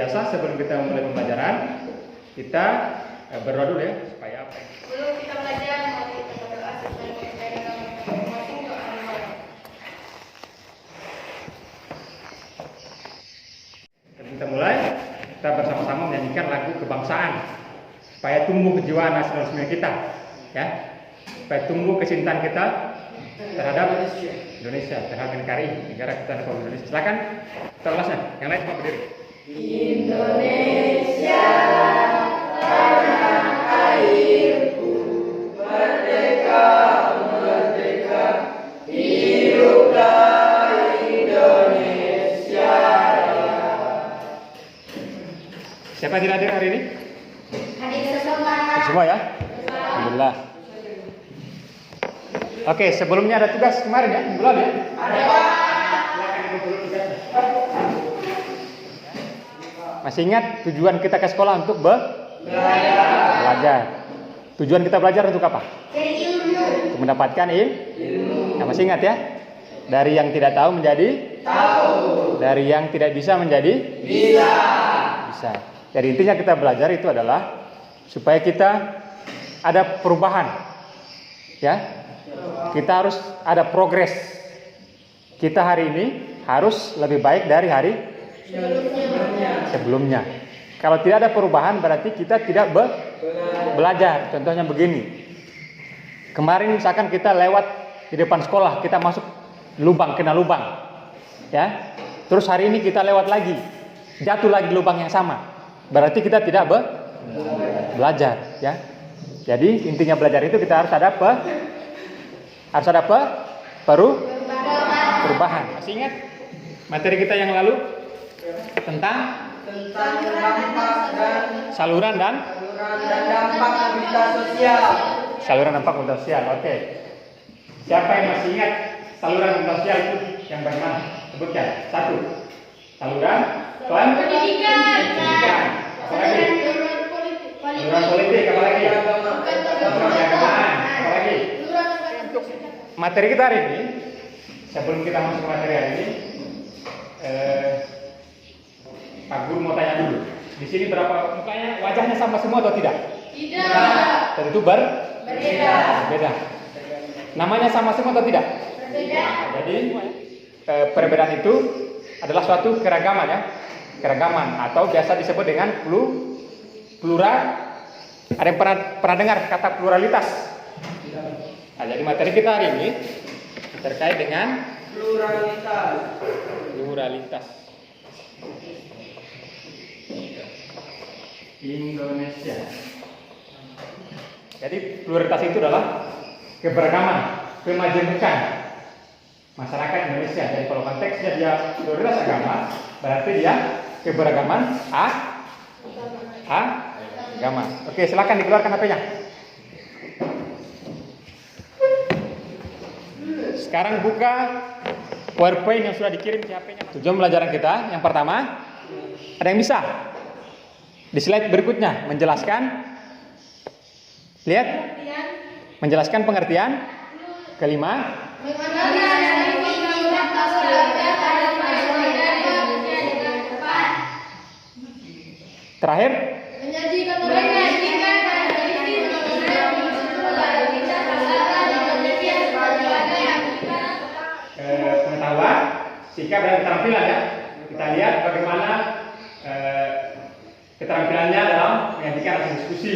biasa sebelum kita mulai pembelajaran, kita berdoa dulu ya supaya apa? Sebelum kita belajar, mari kita berdoa sesuai dengan masing-masing doa dimulai. Kita mulai, kita bersama-sama menyanyikan lagu kebangsaan supaya tumbuh kejiwaan nasionalisme kita, ya, supaya tumbuh kecintaan kita terhadap Indonesia, terhadap NKRI, negara kita Republik Indonesia. Silakan, kita kelasnya. Yang lain semua berdiri. Indonesia, tanah airku, merdeka, merdeka, hiduplah Indonesia Raya. Siapa yang tidak hadir hari ini? Hadir semua. Semua ya? Alhamdulillah. Oke, sebelumnya ada tugas kemarin ya, minggu lalu ya? Ada. Silakan ibu dulu tugasnya. Masih ingat tujuan kita ke sekolah untuk belajar. Tujuan kita belajar untuk apa? Cari ilmu. Untuk mendapatkan ilmu. Nah, masih ingat ya? Dari yang tidak tahu menjadi Tahu. dari yang tidak bisa menjadi Bisa. bisa. Jadi intinya kita belajar itu adalah supaya kita ada perubahan. Ya. Kita harus ada progres. Kita hari ini harus lebih baik dari hari sebelumnya. Kalau tidak ada perubahan berarti kita tidak belajar. Contohnya begini. Kemarin misalkan kita lewat di depan sekolah, kita masuk lubang, kena lubang. Ya. Terus hari ini kita lewat lagi, jatuh lagi di lubang yang sama. Berarti kita tidak belajar, ya. Jadi intinya belajar itu kita harus ada perubahan. Masih ingat materi kita yang lalu tentang dampak dan saluran dan dampak mobilitas sosial. saluran dampak mobilitas sosial. Oke. Siapa yang masih ingat saluran mobilitas sosial itu yang bagaimana? Sebutkan. Satu. Saluran pendidikan. Apa lagi? Saluran politik. Apa lagi? Saluran keagamaan. Apa lagi? Untuk materi kita hari ini, sebelum kita masuk ke materi hari ini, Pak Guru mau tanya dulu. Di sini berapa mukanya? Wajahnya sama semua atau tidak? Tidak. Tentu berbeda. Namanya sama semua atau tidak? Berbeda. Jadi perbedaan itu adalah suatu keragaman ya, keragaman atau biasa disebut dengan plural. Ada yang pernah dengar kata pluralitas? Nah, jadi materi kita hari ini terkait dengan pluralitas Indonesia. Jadi pluralitas itu adalah keberagaman, kemajemukan masyarakat Indonesia. Jadi kalau konteksnya dia pluralitas agama, berarti dia keberagaman agama. Oke, silakan dikeluarkan HP-nya. Sekarang buka PowerPoint yang sudah dikirim ke HP-nya. Tujuan pelajaran kita yang pertama, ada yang bisa? Di slide berikutnya menjelaskan, lihat, menjelaskan pengertian. Kelima, terakhir, pengetahuan, sikap dan keterampilan ya. Kita lihat bagaimana keterampilannya dalam menyajikan hasil diskusi,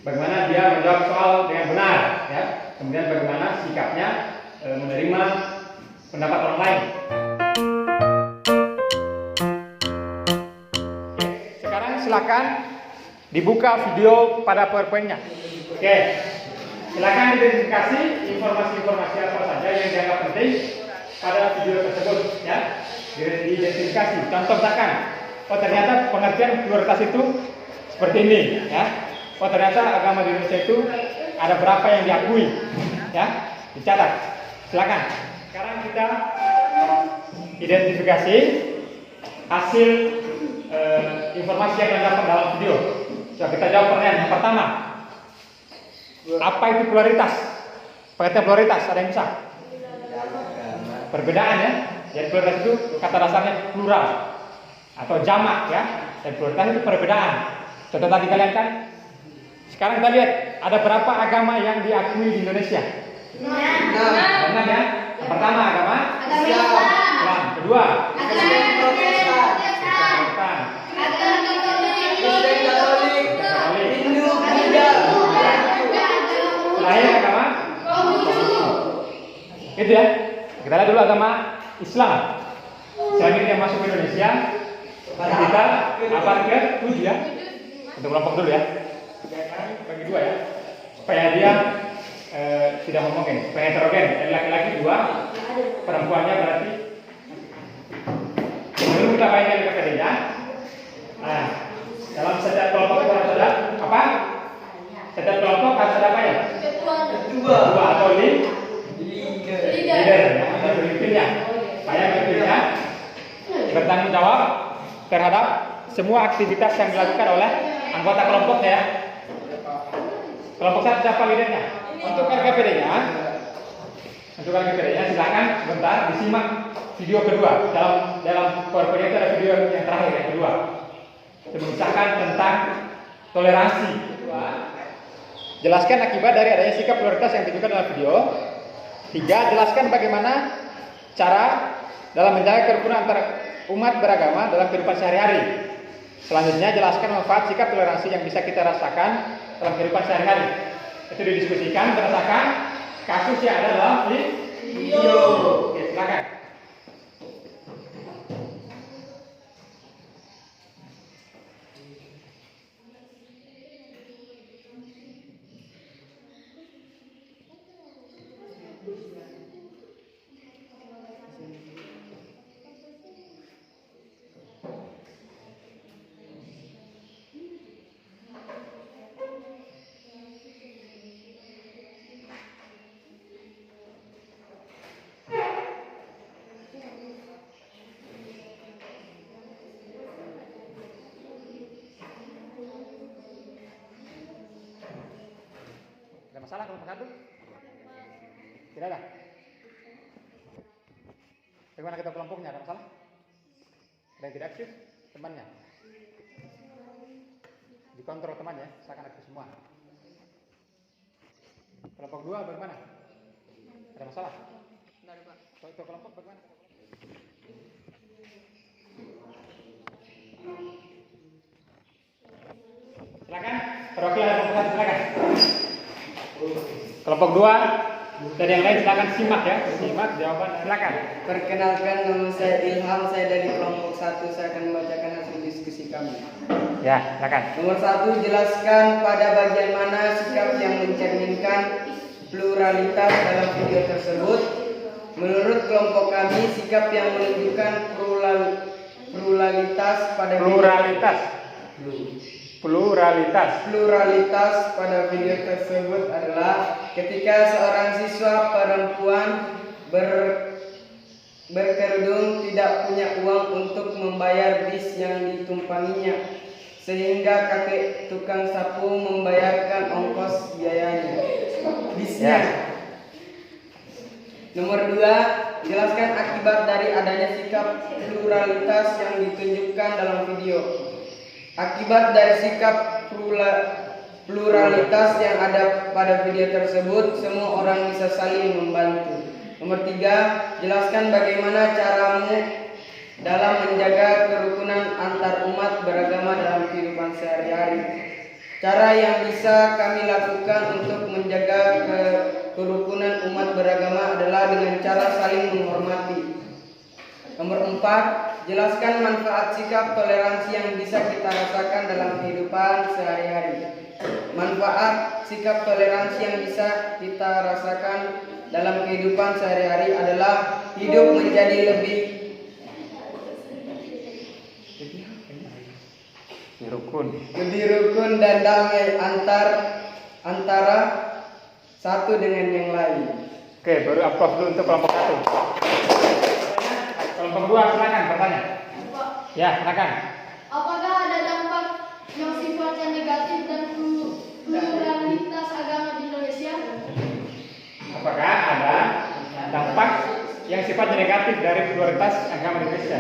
bagaimana dia menjawab soal dengan benar, ya. Kemudian bagaimana sikapnya menerima pendapat orang lain. Oke, sekarang silakan dibuka video pada PowerPoint-nya. Oke, silakan identifikasi informasi-informasi apa saja yang dianggap penting pada video tersebut, ya. Diidentifikasi. Contoh misalkan, oh ternyata pengertian pluralitas itu seperti ini, ya. Oh ternyata agama di Indonesia itu ada berapa yang diakui, ya. Dicatat. Silakan. Sekarang kita identifikasi hasil informasi yang kita dapat dalam video. Coba kita jawab pertanyaan yang pertama. Apa itu pluralitas? Pengertian pluralitas ada yang bisa? Perbedaan ya. Jadi pluralitas itu kata dasarnya plural. atau jamak ya. Dan pluralitas itu perbedaan. Contoh tadi kalian kan. Sekarang kita lihat ada berapa agama yang diakui di Indonesia? Benar ya? Yang pertama agama Islam. Kedua Protestan. Terakhir agama itu ya. Kita lihat dulu agama Islam. Islam ini yang masuk ke Indonesia kita abad ke-7 ya. Untuk kelompok dulu ya. Bagi dua ya. Supaya dia tidak homogen, supaya heterogen. Dari laki-laki 2, perempuannya berarti. Dulu kita bayangkan KPD-nya. Nah, dalam setiap kelompok itu harus ada apa? Setiap kelompok harus ada apa ya? Dua atau leader ya, atau pemimpinnya. Supaya pemimpinnya bertanggung jawab terhadap semua aktivitas yang dilakukan oleh anggota kelompoknya ya. Kelompok satu siapa leadernya? Untuk RKPD-nya silakan sebentar disimak video kedua. Dalam PowerPoint itu ada video yang terakhir yang kedua. Mengisahkan tentang toleransi. Jelaskan akibat dari adanya sikap pluralitas yang ditunjukkan dalam video. 3. Jelaskan bagaimana cara dalam menjaga kerukunan antara umat beragama dalam kehidupan sehari-hari. Selanjutnya jelaskan manfaat sikap toleransi yang bisa kita rasakan dalam kehidupan sehari-hari. Itu didiskusikan berdasarkan kasus yang ada dalam video. Oke, silakan. Ada masalah kelompok satu? Tidak ada. Bagaimana kita kelompoknya? Ada masalah? Ada yang tidak aktif? Temannya? Dikontrol temannya, seakan aktif semua. Kelompok 2 bagaimana? Ada masalah? Tidak ada, Pak. Itu kelompok bagaimana? Silakan, perwakilan kelompok 1 silakan. Kelompok 2 dan yang lain silakan simak ya. Simak jawaban, silakan. Perkenalkan, nama saya Ilham, saya dari kelompok 1. Saya akan membacakan hasil diskusi kami. Ya, silakan. Nomor 1, jelaskan pada bagian mana sikap yang mencerminkan pluralitas dalam video tersebut. Menurut kelompok kami, sikap yang menunjukkan pluralitas pada pada video tersebut adalah ketika seorang siswa perempuan berkerudung tidak punya uang untuk membayar bis yang ditumpanginya, sehingga kakek tukang sapu membayarkan ongkos biayanya bisnya. Nomor 2, jelaskan akibat dari adanya sikap pluralitas yang ditunjukkan dalam video. Akibat dari sikap pluralitas yang ada pada video tersebut, semua orang bisa saling membantu. Nomor 3, jelaskan bagaimana caramu dalam menjaga kerukunan antar umat beragama dalam kehidupan sehari-hari. Cara yang bisa kami lakukan untuk menjaga kerukunan umat beragama adalah dengan cara saling menghormati. Nomor 4, jelaskan manfaat sikap toleransi yang bisa kita rasakan dalam kehidupan sehari-hari. Manfaat sikap toleransi yang bisa kita rasakan dalam kehidupan sehari-hari adalah hidup menjadi lebih rukun dan damai antara satu dengan yang lain. Oke, baru applause dulu untuk kelompok 1. Kelompok 2 silakan bertanya. Ya, silakan. Apakah ada dampak yang sifatnya negatif dan pluralitas agama di Indonesia? Apakah ada dampak yang sifatnya negatif dari pluralitas agama di Indonesia?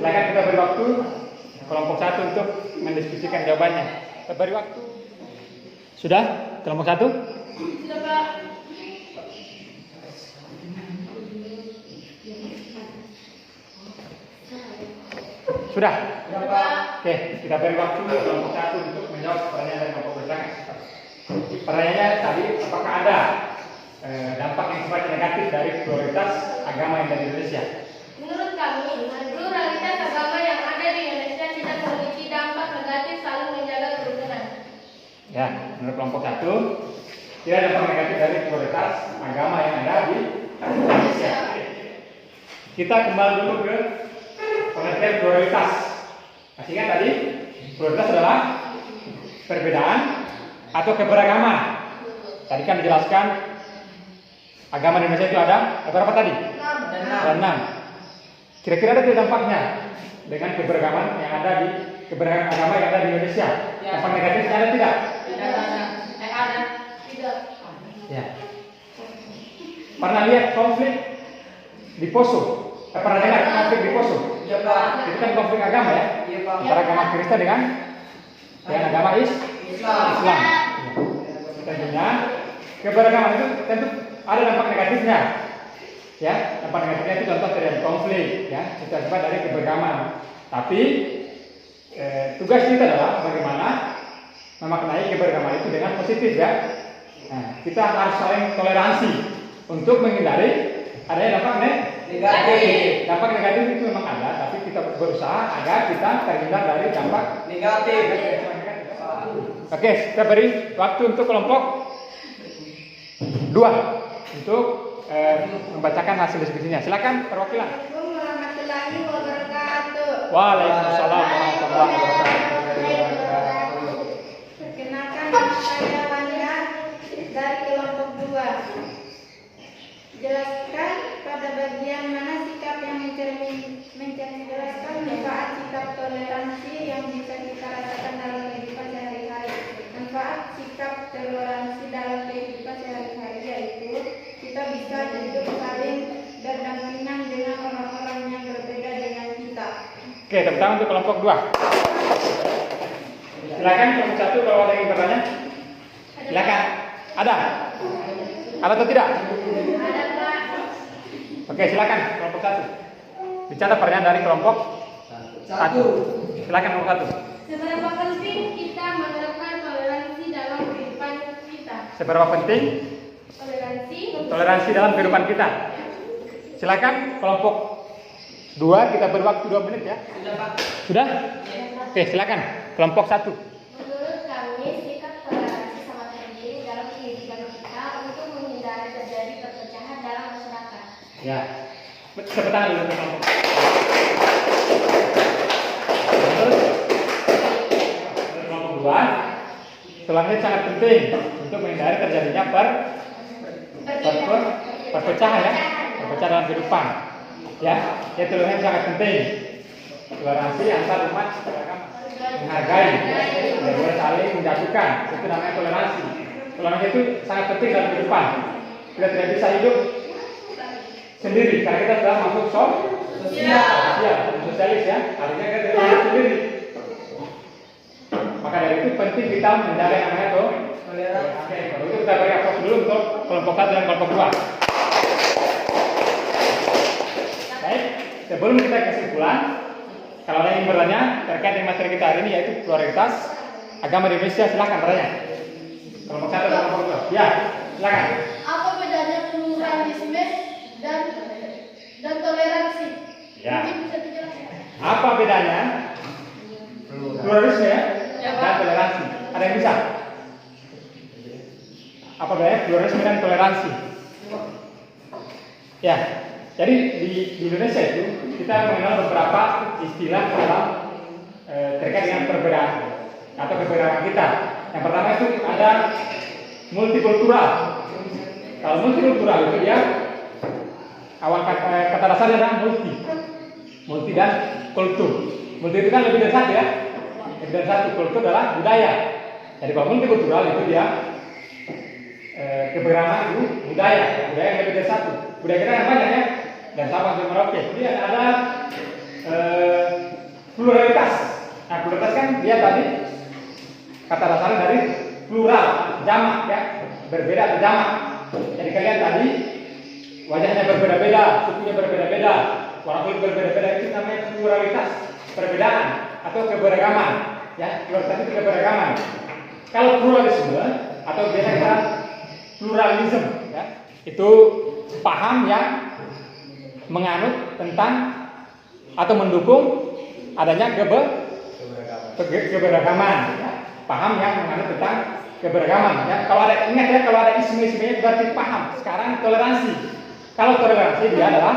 Silakan kita beri waktu kelompok 1 untuk mendiskusikan jawabannya. Kita beri waktu. Sudah? Kelompok 1? Sudah, Pak. Sudah? Sudah, Pak. Oke, kita beri waktu kelompok 1 untuk menjawab pertanyaan dari kelompok bertanya. Pertanyaannya tadi, apakah ada dampak yang sifatnya negatif dari pluralitas agama yang ada di Indonesia? Menurut kami, pluralitas agama yang ada di Indonesia tidak memiliki dampak negatif saling menjaga kerukunan. Ya, menurut kelompok 1, tidak ada dampak negatif dari pluralitas agama yang ada di Indonesia. Kita kembali dulu ke pengertian pluralitas. Masih ingat tadi, pluralitas adalah perbedaan atau keberagaman. Tadi kan dijelaskan agama di Indonesia itu ada berapa tadi? 6. Kira-kira ada tidak dampaknya dengan keberagaman yang ada di keberagaman agama yang ada di Indonesia? Dampak negatifnya ada tidak? Ada. Tidak. Ya. Pernah lihat konflik di Poso? Pernah dengar konflik di Poso? Iya, Pak. Itu kan konflik agama ya? Iya, Pak. Antara agama Kristen dengan agama Islam. Ya. Tentunya keberagaman itu tentu ada dampak negatifnya. Ya, dampak negatifnya itu contoh terjadi konflik, ya, itu akibat dari keberagaman. Tapi tugas kita adalah bagaimana memaknai keberagaman itu dengan positif, ya. Nah, kita harus saling toleransi untuk menghindari adanya dampak negatif. Dampak negatif itu memang ada, tapi kita berusaha agar kita terhindar dari dampak Negatif. Oke, kita beri waktu untuk kelompok 2 untuk membacakan hasil diskusinya. Silakan perwakilan. Assalamualaikum warahmatullahi wabarakatuh. Waalaikumsalam warahmatullahi wabarakatuh. Perkenalkan, saya Wanda dari kelompok 2. Jelaskan pada bagian mana sikap yang menjelaskan manfaat sikap toleransi yang bisa kita rasakan dalam kehidupan sehari-hari. Manfaat sikap toleransi dalam kehidupan sehari-hari yaitu kita bisa hidup saling berdampingan dengan orang-orang yang berbeda dengan kita. Oke, tepuk tangan untuk kelompok 2. Silakan kelompok 1 kalau ada yang ingin bertanya. Silakan. Ada? Ada atau tidak? Ada, Pak. Oke, silakan kelompok 1. Bicara pertanyaan dari kelompok 1. Silakan kelompok 1. Seberapa penting kita menerapkan toleransi dalam kehidupan kita? Seberapa penting toleransi dalam kehidupan kita? Silakan kelompok 2, kita beri waktu 2 menit, ya. Sudah, Pak. Sudah? Oke, silakan kelompok 1. Menurut kami, sikap toleransi sangat penting dalam kehidupan kita untuk menghindari terjadi perpecahan dalam masyarakat. Ya. Tepuk tangan dulu untuk kelompok. Terus kelompok 2, toleransi sangat penting untuk menghindari terjadinya perpecahan, ya. Perpecahan dalam kehidupan. Ya, toleransi sangat penting. Toleransi antar umat beragama, menghargai, tidak boleh saling menjatuhkan. Itu namanya toleransi. Toleransi itu sangat penting dalam kehidupan. Kita tidak bisa hidup sendiri karena kita sudah masuk sosialis, ya. Artinya kita tidak hidup sendiri. Maka dari itu penting kita menjaga yang namanya toleransi. Itu kita beri aplaus dulu untuk kelompok 1 dan kelompok 2. Baik, sebelum kita kesimpulan, kalau ada yang bertanya terkait dengan materi kita hari ini yaitu pluralitas agama di Indonesia, silakan bertanya. Kelompok 1 dan kelompok 2. Ya, silakan. Apa bedanya pluralisme dan toleransi? Ya. Mungkin bisa dijelaskan. Apa bedanya pluralisme dan toleransi? Ada yang bisa? Apa bedanya pluralisme dan toleransi? Ya. Jadi di Indonesia itu kita mengenal beberapa istilah dalam terkait dengan perbedaan atau keberagaman kita. Yang pertama itu ada multikultural. Kalau multikultural itu dia awal kata dasarnya adalah multi dan kultur. Multi itu kan lebih dari satu, ya. Lebih dari satu. Kultur adalah budaya. Jadi kalau multikultural itu dia keberagaman itu budaya yang lebih dari satu. Budaya kita yang banyak, ya. Dan sama dengan Merauke. Kemudian ada pluralitas. Nah, pluralitas kan dia tadi kata dasarnya dari plural, jamak ya, berbeda atau jamak. Jadi kalian tadi wajahnya berbeda-beda, sukunya berbeda-beda, warna kulit berbeda-beda, itu namanya pluralitas, perbedaan atau keberagaman. Ya, pluralitas itu keberagaman. Kalau pluralisme atau biasa kita pluralism, ya, itu paham yang menganut tentang atau mendukung adanya keberagaman. Ya. Paham yang menganut tentang keberagaman. Ya. Kalau ada ingat ya, kalau ada isme-ismenya berarti paham. Sekarang toleransi. Kalau toleransi dia adalah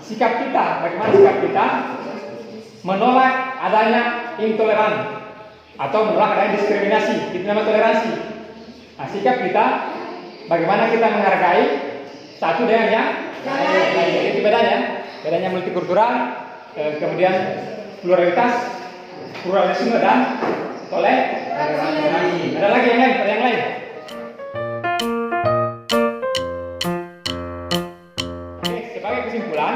sikap kita. Bagaimana sikap kita menolak adanya intoleran atau menolak adanya diskriminasi. Itu namanya toleransi. Nah, sikap kita bagaimana kita menghargai satu dengan yang lain. Itu bedanya. Bedanya multikultural, kemudian pluralitas, pluralisme dan toleransi. Ada lagi yang lain? Ada yang lain? Oke, sebagai kesimpulan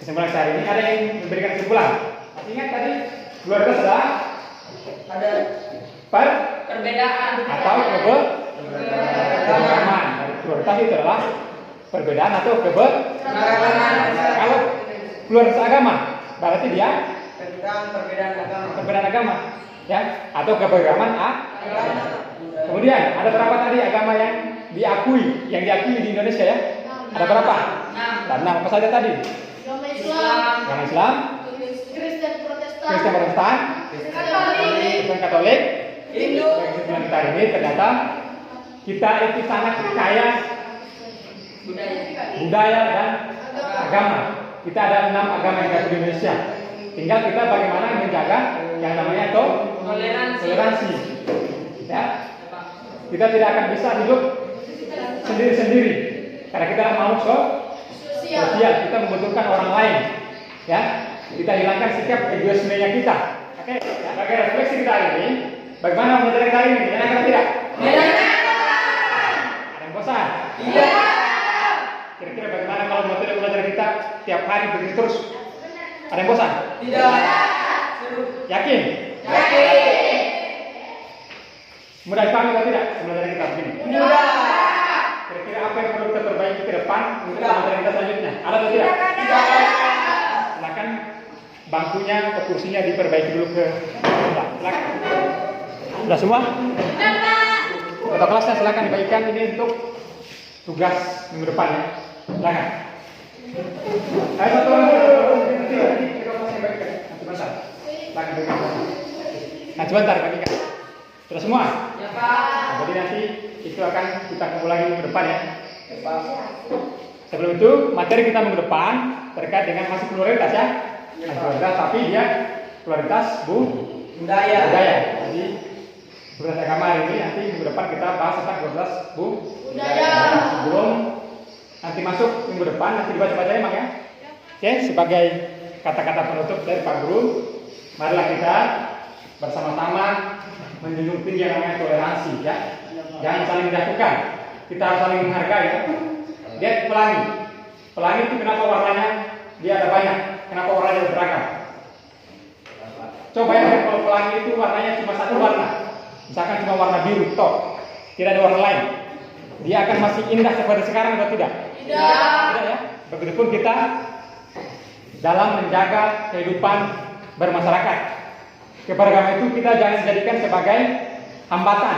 sehari ini ada yang memberikan kesimpulan. Masih ingat tadi pluralitas ada perbedaan atau keberagaman. Pluralitas itu adalah perbedaan atau keberagaman. Kalau pluralitas agama berarti dia perbedaan agama, ya, atau keberagaman Kemudian ada berapa tadi agama yang diakui di Indonesia ya? Ada berapa? 6. Apa saja tadi? Agama Islam, Kristen Protestan, Kristen Katolik, Hindu. Kesimpulan kita ini ternyata kita itu sangat kaya budaya dan agama. Kita ada 6 agama yang ada di Indonesia. Tinggal kita bagaimana menjaga yang namanya toleransi. Ya. Kita tidak akan bisa hidup sendiri-sendiri karena kita makhluk sosial. Kita membutuhkan orang lain. Ya. Kita hilangkan sikap egoismenya kita. Oke. Sebagai refleksi kita hari ini, bagaimana materi kita hari ini? Enak atau tidak? Ada yang bosan? Tidak. Kira-kira bagaimana kalau materi pelajaran kita tiap hari begitu terus? Ada yang bosan? Tidak. Yakin? Mudah dipahami atau tidak pelajaran kita begini? Mudah. Kira-kira apa yang perlu kita perbaiki ke depan untuk pelajaran kita selanjutnya? Ada atau tidak? Tidak. Silakan bangkunya atau kursinya diperbaiki dulu ke sebelah. Silakan. Sudah semua? Ketua kelasnya silakan dibagikan ini untuk tugas minggu depan ya. Silakan. Ayo satu orang Nah sebentar bagikan. Sudah semua? Ya Pak. Jadi nanti itu akan kita kumpul lagi minggu depan ya. Ya Pak. Sebelum itu materi kita minggu depan terkait dengan masih pluralitas ya. Masih pluralitas tapi dia pluralitas budaya. Jadi pluralitas agama hari ini nanti minggu depan kita bahas tentang pluralitas budaya. Sebelum nanti masuk minggu depan nanti dibaca-baca emang ya. Oke, sebagai kata-kata penutup dari Pak Guru, marilah kita bersama-sama menjunjung tinggi yang namanya toleransi ya. Jangan saling menjatuhkan. Kita harus saling menghargai ya. Lihat pelangi. Pelangi itu kenapa warnanya dia ada banyak? Kenapa warnanya beragam? Coba ya kalau pelangi itu warnanya cuma satu warna. Misalkan cuma warna biru tok. Tidak ada warna lain. Dia akan masih indah seperti sekarang atau tidak? Tidak ya. Begitupun kita dalam menjaga kehidupan bermasyarakat. Keberagaman itu kita jangan jadikan sebagai hambatan.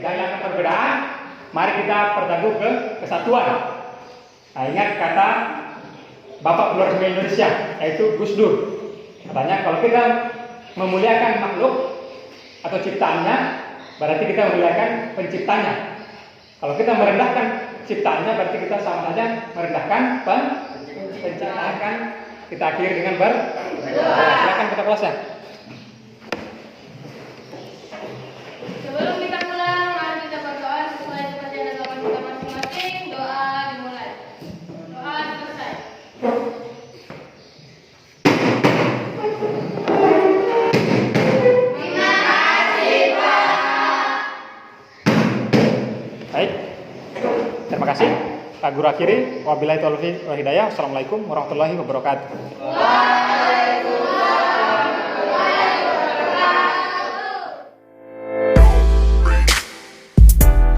Jangan perbedaan, mari kita bertangguh ke kesatuan. Nah, ingat kata Bapak Pluralisme Indonesia, yaitu Gus Dur. Katanya kalau kita memuliakan makhluk atau ciptaannya, berarti kita memuliakan penciptanya. Kalau kita merendahkan ciptaannya, berarti kita sama saja merendahkan penciptaan. Kita akhiri dengan silakan kita kelasnya. Sebelum kita pulang, mari kita berdoa sesuai seperti yang dilakukan kita masing-masing. Doa dimulai. Doa selesai. Terima kasih Pak. Baik, terima kasih Pak Guru akhiri. Wabillahi taufiq wal hidayah. Assalamualaikum warahmatullahi wabarakatuh.